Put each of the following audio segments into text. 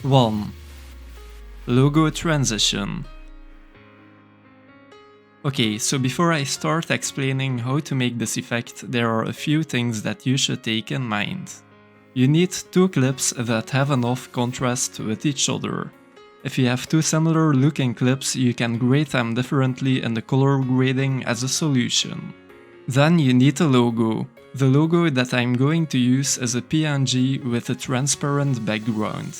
1. Logo transition. Okay, so before I start explaining how to make this effect, there are a few things that you should take in mind. You need two clips that have enough contrast with each other. If you have two similar looking clips, you can grade them differently in the color grading as a solution. Then you need a logo. The logo that I'm going to use is a PNG with a transparent background.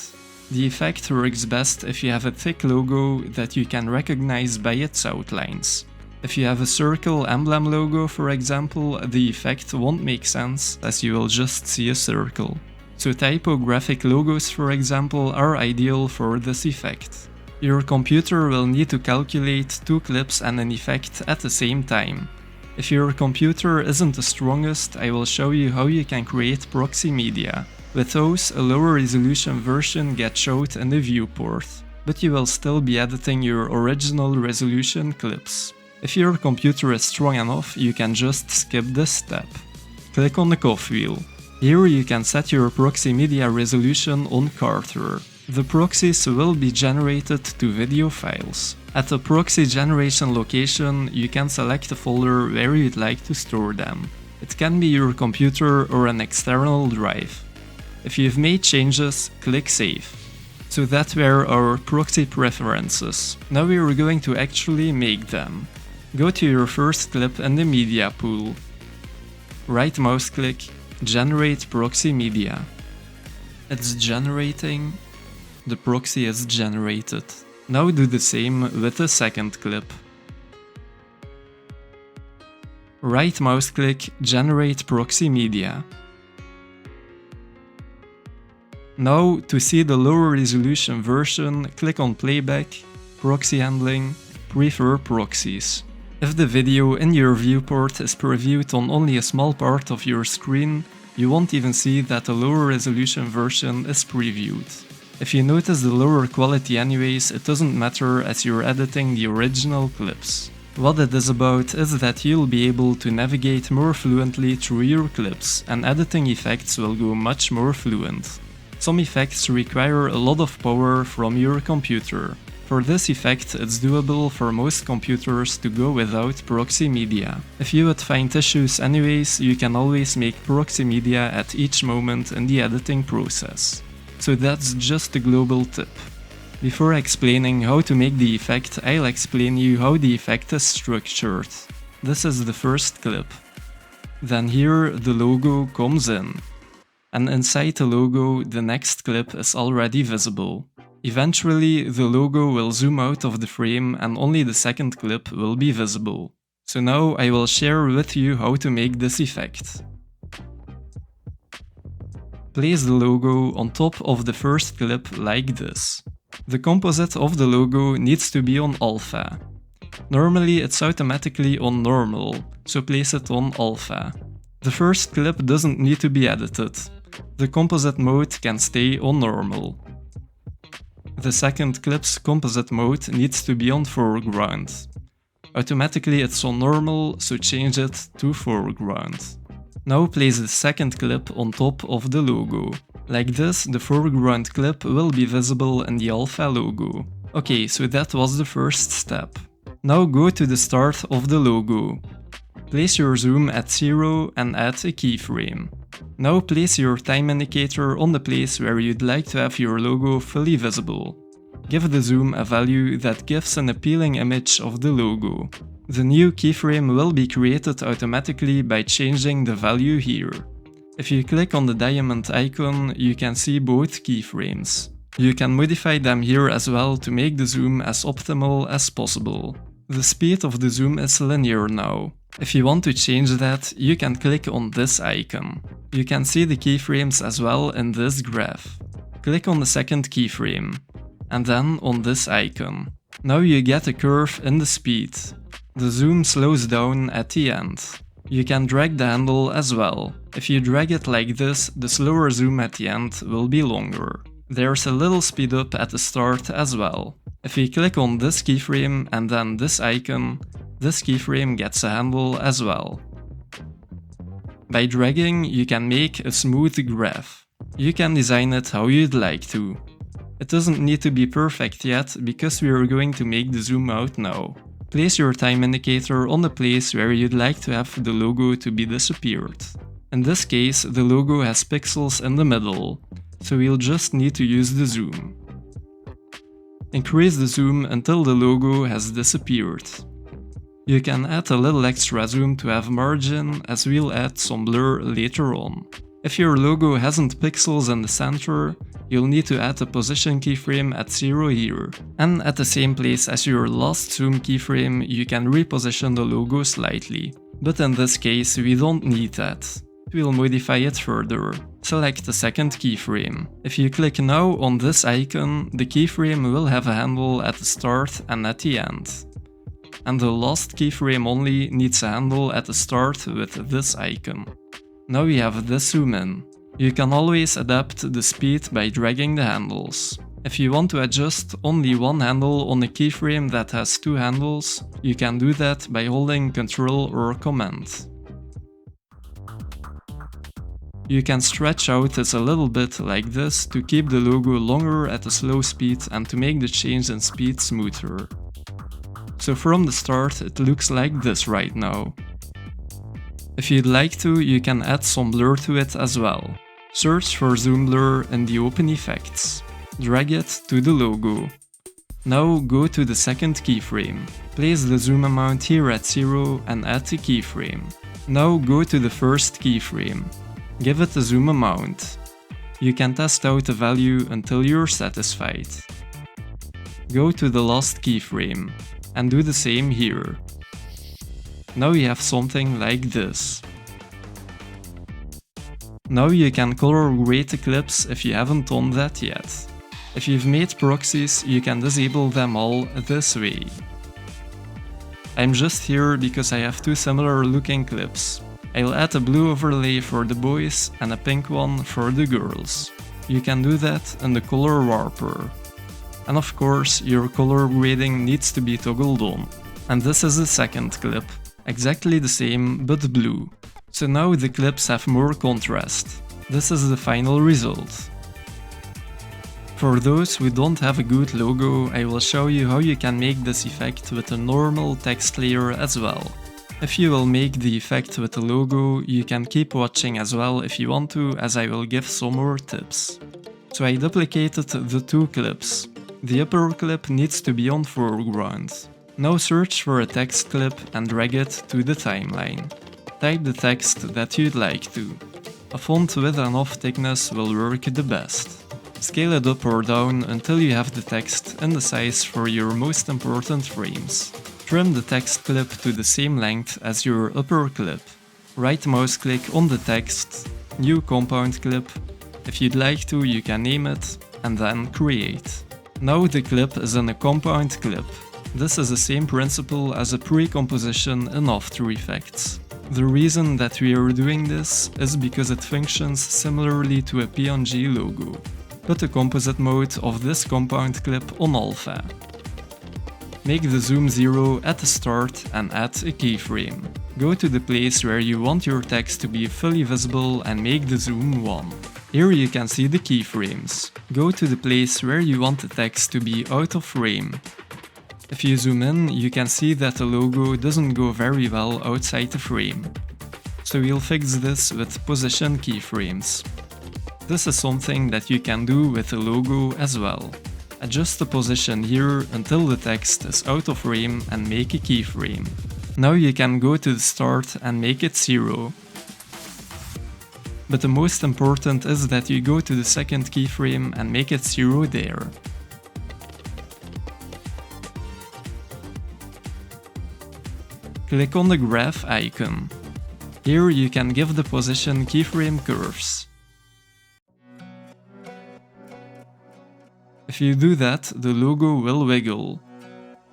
The effect works best if you have a thick logo that you can recognize by its outlines. If you have a circle emblem logo, for example, the effect won't make sense as you will just see a circle. So typographic logos, for example, are ideal for this effect. Your computer will need to calculate two clips and an effect at the same time. If your computer isn't the strongest, I will show you how you can create proxy media. With those, a lower resolution version gets showed in the viewport, but you will still be editing your original resolution clips. If your computer is strong enough, you can just skip this step. Click on the cogwheel. Here you can set your proxy media resolution on Carter. The proxies will be generated to video files. At the proxy generation location, you can select a folder where you'd like to store them. It can be your computer or an external drive. If you've made changes, click Save. So that were our proxy preferences. Now we are going to actually make them. Go to your first clip in the media pool. Right mouse click, Generate Proxy Media. It's generating. The proxy is generated. Now do the same with the second clip. Right mouse click, Generate Proxy Media. Now, to see the lower resolution version, click on Playback, Proxy Handling, Prefer Proxies. If the video in your viewport is previewed on only a small part of your screen, you won't even see that the lower resolution version is previewed. If you notice the lower quality anyways, it doesn't matter as you're editing the original clips. What it is about is that you'll be able to navigate more fluently through your clips, and editing effects will go much more fluent. Some effects require a lot of power from your computer. For this effect, it's doable for most computers to go without proxy media. If you would find issues anyways, you can always make proxy media at each moment in the editing process. So that's just a global tip. Before explaining how to make the effect, I'll explain you how the effect is structured. This is the first clip. Then here the logo comes in. And inside the logo, the next clip is already visible. Eventually, the logo will zoom out of the frame and only the second clip will be visible. So now I will share with you how to make this effect. Place the logo on top of the first clip like this. The composite of the logo needs to be on alpha. Normally it's automatically on normal, so place it on alpha. The first clip doesn't need to be edited. The composite mode can stay on normal. The second clip's composite mode needs to be on foreground. Automatically it's on normal, so change it to foreground. Now place the second clip on top of the logo. Like this, the foreground clip will be visible in the alpha logo. Okay, so that was the first step. Now go to the start of the logo. Place your zoom at 0 and add a keyframe. Now place your time indicator on the place where you'd like to have your logo fully visible. Give the zoom a value that gives an appealing image of the logo. The new keyframe will be created automatically by changing the value here. If you click on the diamond icon, you can see both keyframes. You can modify them here as well to make the zoom as optimal as possible. The speed of the zoom is linear now. If you want to change that, you can click on this icon. You can see the keyframes as well in this graph. Click on the second keyframe, and then on this icon. Now you get a curve in the speed. The zoom slows down at the end. You can drag the handle as well. If you drag it like this, the slower zoom at the end will be longer. There's a little speed up at the start as well. If you click on this keyframe and then this icon, this keyframe gets a handle as well. By dragging, you can make a smooth graph. You can design it how you'd like to. It doesn't need to be perfect yet, because we are going to make the zoom out now. Place your time indicator on the place where you'd like to have the logo to be disappeared. In this case, the logo has pixels in the middle, so we'll just need to use the zoom. Increase the zoom until the logo has disappeared. You can add a little extra zoom to have margin, as we'll add some blur later on. If your logo hasn't pixels in the center, you'll need to add a position keyframe at 0 here. And at the same place as your last zoom keyframe, you can reposition the logo slightly. But in this case, we don't need that. We'll modify it further. Select the second keyframe. If you click now on this icon, the keyframe will have a handle at the start and at the end. And the last keyframe only needs a handle at the start with this icon. Now we have this zoom in. You can always adapt the speed by dragging the handles. If you want to adjust only one handle on a keyframe that has two handles, you can do that by holding Ctrl or Command. You can stretch out it a little bit like this to keep the logo longer at a slow speed and to make the change in speed smoother. So from the start it looks like this right now. If you'd like to, you can add some blur to it as well. Search for zoom blur in the open effects. Drag it to the logo. Now go to the second keyframe. Place the zoom amount here at 0 and add the keyframe. Now go to the first keyframe. Give it a zoom amount. You can test out the value until you're satisfied. Go to the last keyframe and do the same here. Now you have something like this. Now you can color grade the clips if you haven't done that yet. If you've made proxies, you can disable them all this way. I'm just here because I have two similar looking clips. I'll add a blue overlay for the boys and a pink one for the girls. You can do that in the color warper. And of course, your color grading needs to be toggled on. And this is the second clip, exactly the same but blue. So now the clips have more contrast. This is the final result. For those who don't have a good logo, I will show you how you can make this effect with a normal text layer as well. If you will make the effect with the logo, you can keep watching as well if you want to, as I will give some more tips. So I duplicated the two clips. The upper clip needs to be on foreground. Now search for a text clip and drag it to the timeline. Type the text that you'd like to. A font with enough thickness will work the best. Scale it up or down until you have the text in the size for your most important frames. Trim the text clip to the same length as your upper clip. Right mouse click on the text, new compound clip. If you'd like to, you can name it, and then create. Now the clip is in a compound clip. This is the same principle as a pre-composition in After Effects. The reason that we are doing this is because it functions similarly to a PNG logo. Put the composite mode of this compound clip on alpha. Make the zoom 0 at the start and add a keyframe. Go to the place where you want your text to be fully visible and make the zoom 1. Here you can see the keyframes. Go to the place where you want the text to be out of frame. If you zoom in, you can see that the logo doesn't go very well outside the frame. So we'll fix this with position keyframes. This is something that you can do with the logo as well. Adjust the position here until the text is out of frame and make a keyframe. Now you can go to the start and make it 0. But the most important is that you go to the second keyframe and make it 0 there. Click on the graph icon. Here you can give the position keyframe curves. If you do that, the logo will wiggle.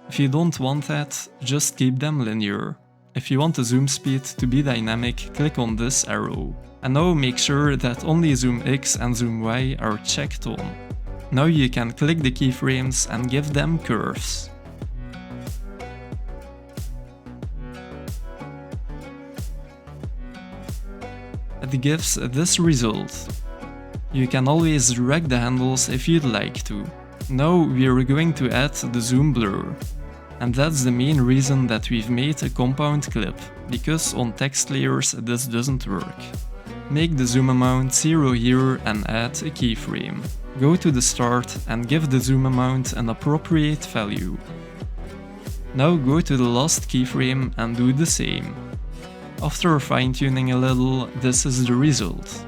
If you don't want that, just keep them linear. If you want the zoom speed to be dynamic, click on this arrow. And now make sure that only zoom X and zoom Y are checked on. Now you can click the keyframes and give them curves. It gives this result. You can always drag the handles if you'd like to. Now we're going to add the zoom blur. And that's the main reason that we've made a compound clip, because on text layers this doesn't work. Make the zoom amount 0 here and add a keyframe. Go to the start and give the zoom amount an appropriate value. Now go to the last keyframe and do the same. After fine-tuning a little, this is the result.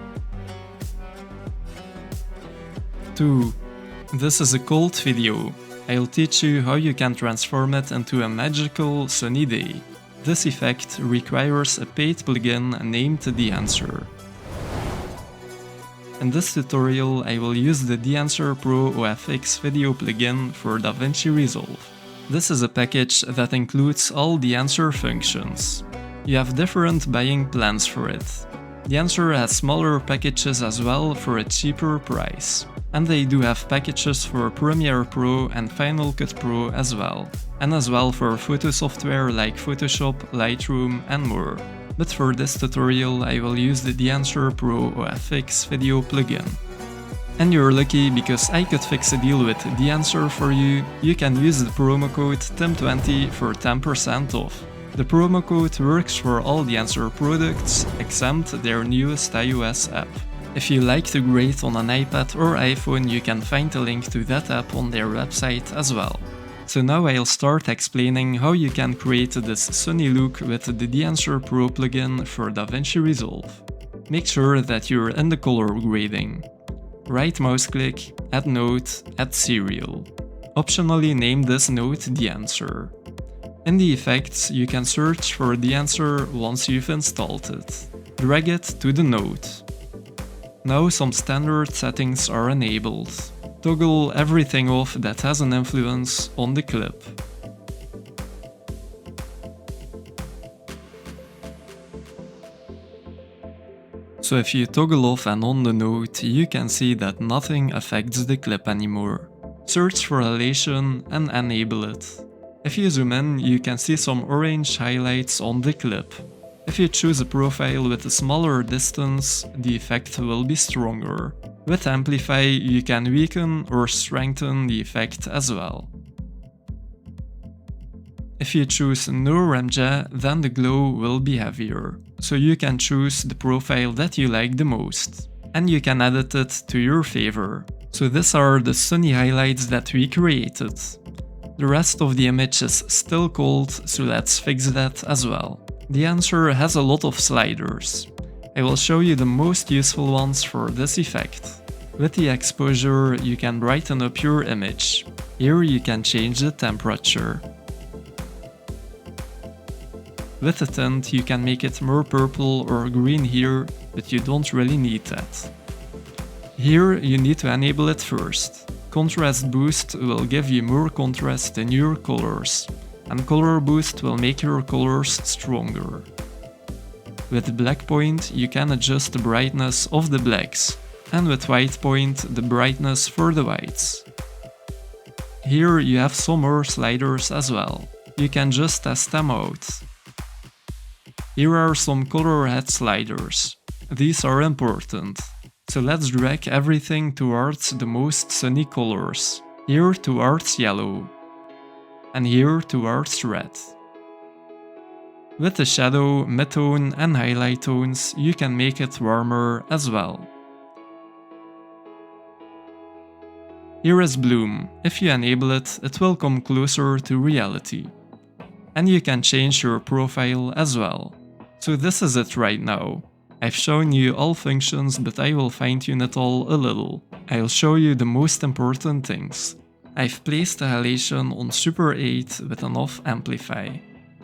2. This is a cold video. I'll teach you how you can transform it into a magical sunny day. This effect requires a paid plugin named Dehancer. In this tutorial I will use the Dehancer Pro OFX video plugin for DaVinci Resolve. This is a package that includes all Dehancer functions. You have different buying plans for it. Dehancer has smaller packages as well for a cheaper price. And they do have packages for Premiere Pro and Final Cut Pro as well. And as well for photo software like Photoshop, Lightroom and more. But for this tutorial I will use the Dehancer Pro OFX video plugin. And you're lucky because I could fix a deal with Dehancer for you. You can use the promo code TIM20 for 10% off. The promo code works for all Dehancer products except their newest iOS app. If you like to grade on an iPad or iPhone, you can find a link to that app on their website as well. So now I'll start explaining how you can create this sunny look with the Dehancer Pro plugin for DaVinci Resolve. Make sure that you're in the color grading. Right mouse click, add node, add serial. Optionally name this node Dehancer. In the effects, you can search for Dehancer once you've installed it. Drag it to the node. Now some standard settings are enabled. Toggle everything off that has an influence on the clip. So if you toggle off and on the node, you can see that nothing affects the clip anymore. Search for halation and enable it. If you zoom in, you can see some orange highlights on the clip. If you choose a profile with a smaller distance, the effect will be stronger. With Amplify, you can weaken or strengthen the effect as well. If you choose no ramjet, then the glow will be heavier. So you can choose the profile that you like the most. And you can edit it to your favor. So these are the sunny highlights that we created. The rest of the image is still cold, so let's fix that as well. Dehancer has a lot of sliders. I will show you the most useful ones for this effect. With the exposure, you can brighten up your image. Here you can change the temperature. With the tint, you can make it more purple or green here, but you don't really need that. Here you need to enable it first. Contrast Boost will give you more contrast in your colors. And Color Boost will make your colors stronger. With Black Point you can adjust the brightness of the blacks, and with White Point the brightness for the whites. Here you have some more sliders as well. You can just test them out. Here are some color head sliders. These are important. So let's drag everything towards the most sunny colors. Here towards yellow. And here towards red. With the shadow, midtone and highlight tones, you can make it warmer as well. Here is bloom. If you enable it, it will come closer to reality. And you can change your profile as well. So this is it right now. I've shown you all functions, but I will fine-tune it all a little. I'll show you the most important things. I've placed the halation on Super 8 with an off amplify.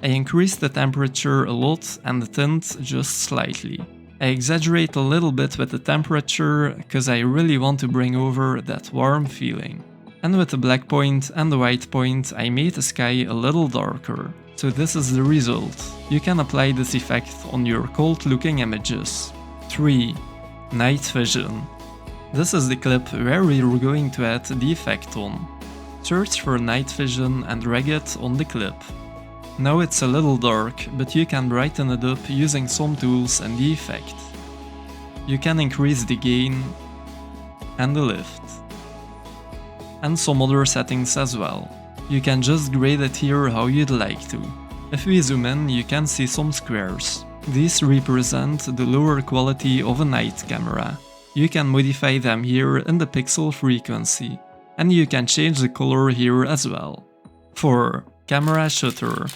I increased the temperature a lot and the tint just slightly. I exaggerate a little bit with the temperature because I really want to bring over that warm feeling. And with the black point and the white point I made the sky a little darker. So this is the result. You can apply this effect on your cold looking images. 3. Night vision. This is the clip where we're going to add the effect on. Search for night vision and drag it on the clip. Now it's a little dark, but you can brighten it up using some tools and the effect. You can increase the gain and the lift. and some other settings as well. You can just grade it here how you'd like to. If we zoom in, you can see some squares. These represent the lower quality of a night camera. You can modify them here in the pixel frequency, and you can change the color here as well. For camera shutter,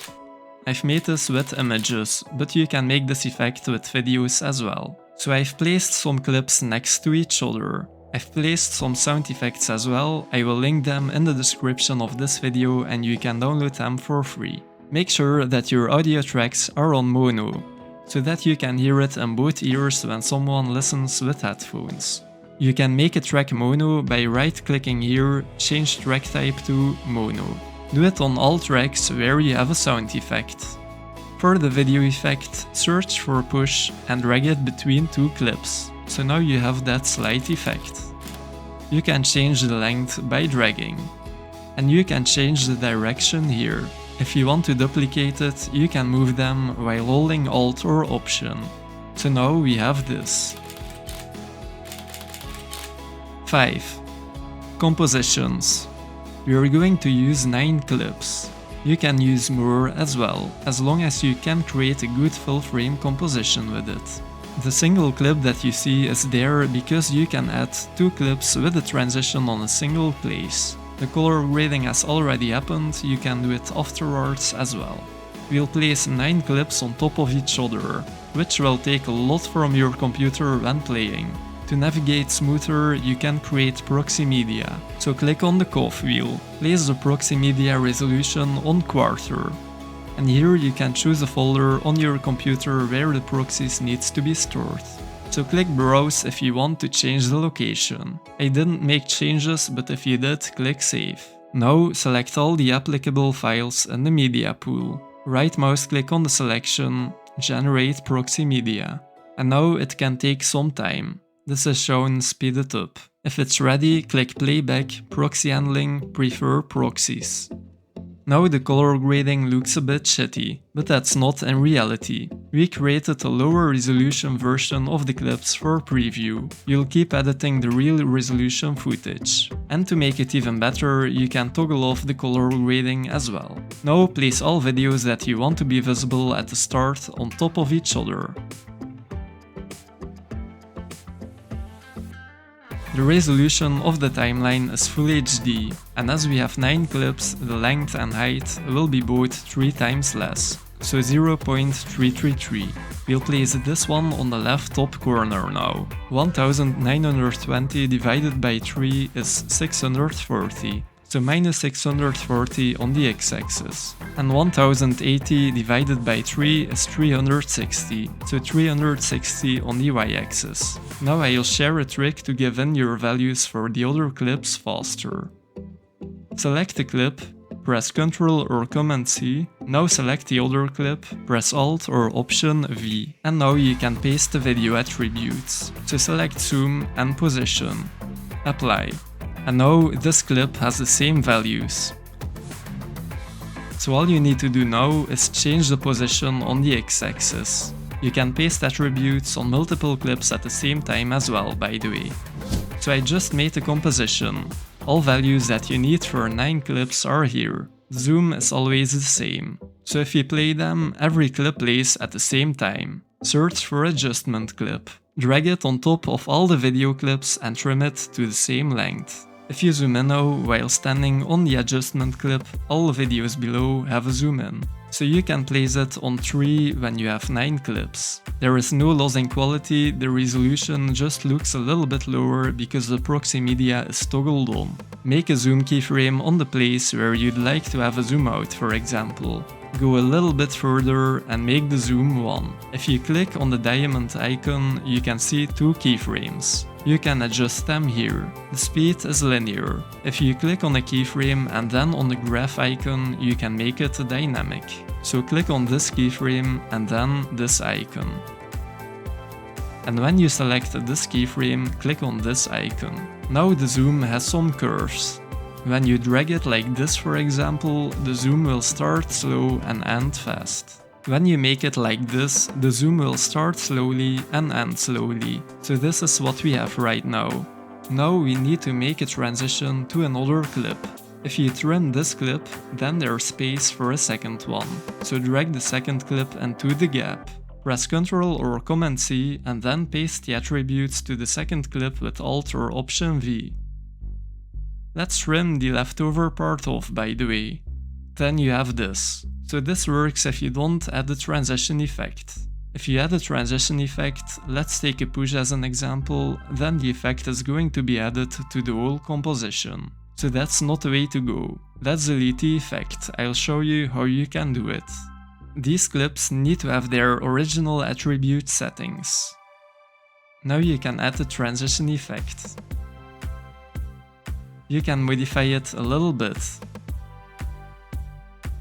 I've made this with images, but you can make this effect with videos as well. So I've placed some clips next to each other. I've placed some sound effects as well. I will link them in the description of this video and you can download them for free. Make sure that your audio tracks are on mono, so that you can hear it in both ears when someone listens with headphones. You can make a track mono by right-clicking here, change track type to mono. Do it on all tracks where you have a sound effect. For the video effect, search for push and drag it between two clips, so now you have that slight effect. You can change the length by dragging. And you can change the direction here. If you want to duplicate it, you can move them while holding Alt or Option. So now we have this. 5. Compositions. We are going to use 9 clips. You can use more as well, as long as you can create a good full frame composition with it. The single clip that you see is there because you can add 2 clips with a transition on a single place. The color grading has already happened, you can do it afterwards as well. We'll place 9 clips on top of each other, which will take a lot from your computer when playing. To navigate smoother, you can create proxy media. So click on the cog wheel, place the proxy media resolution on quarter. And here you can choose a folder on your computer where the proxies needs to be stored. So click browse if you want to change the location. I didn't make changes, but if you did, click save. Now select all the applicable files in the media pool. Right mouse click on the selection, generate proxy media. And now it can take some time. This is shown speeded up. If it's ready, click playback, proxy handling, prefer proxies. Now the color grading looks a bit shitty, but that's not in reality. We created a lower resolution version of the clips for preview. You'll keep editing the real resolution footage. And to make it even better, you can toggle off the color grading as well. Now place all videos that you want to be visible at the start on top of each other. The resolution of the timeline is Full HD, and as we have 9 clips, the length and height will be both 3 times less, so 0.333. We'll place this one on the left top corner now. 1920 divided by 3 is 640. So minus 640 on the x-axis. And 1080 divided by 3 is 360, so 360 on the y-axis. Now I'll share a trick to give in your values for the other clips faster. Select a clip, press Ctrl or Command C, now select the other clip, press Alt or Option V, and now you can paste the video attributes. So select Zoom and Position. Apply. And now this clip has the same values. So all you need to do now is change the position on the x-axis. You can paste attributes on multiple clips at the same time as well, by the way. So I just made a composition. All values that you need for 9 clips are here. Zoom is always the same. So if you play them, every clip plays at the same time. Search for adjustment clip. Drag it on top of all the video clips and trim it to the same length. If you zoom in now while standing on the adjustment clip, all the videos below have a zoom in. So you can place it on 3 when you have 9 clips. There is no loss in quality, the resolution just looks a little bit lower because the proxy media is toggled on. Make a zoom keyframe on the place where you'd like to have a zoom out, for example. Go a little bit further and make the zoom 1. If you click on the diamond icon, you can see 2 keyframes. You can adjust them here. The speed is linear. If you click on a keyframe and then on the graph icon, you can make it dynamic. So click on this keyframe and then this icon. And when you select this keyframe, click on this icon. Now the zoom has some curves. When you drag it like this, for example, the zoom will start slow and end fast. When you make it like this, the zoom will start slowly and end slowly. So this is what we have right now. Now we need to make a transition to another clip. If you trim this clip, then there's space for a second one. So drag the second clip into the gap. Press Ctrl or Command C and then paste the attributes to the second clip with Alt or Option V. Let's trim the leftover part off, by the way. Then you have this. So this works if you don't add the transition effect. If you add a transition effect, let's take a push as an example, then the effect is going to be added to the whole composition. So that's not the way to go. Let's delete the effect. I'll show you how you can do it. These clips need to have their original attribute settings. Now you can add the transition effect. You can modify it a little bit.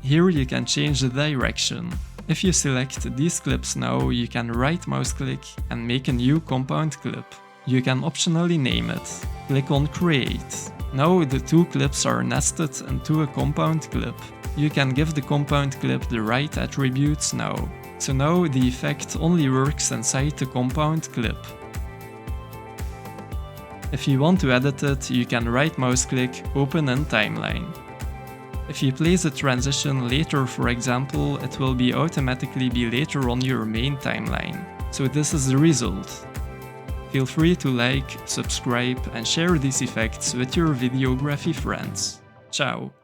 Here you can change the direction. If you select these clips now, you can right mouse click and make a new compound clip. You can optionally name it. Click on Create. Now the two clips are nested into a compound clip. You can give the compound clip the right attributes now. So now the effect only works inside the compound clip. If you want to edit it, you can right mouse click, Open in Timeline. If you place a transition later, for example, it will automatically be later on your main timeline. So this is the result. Feel free to like, subscribe and share these effects with your videography friends. Ciao!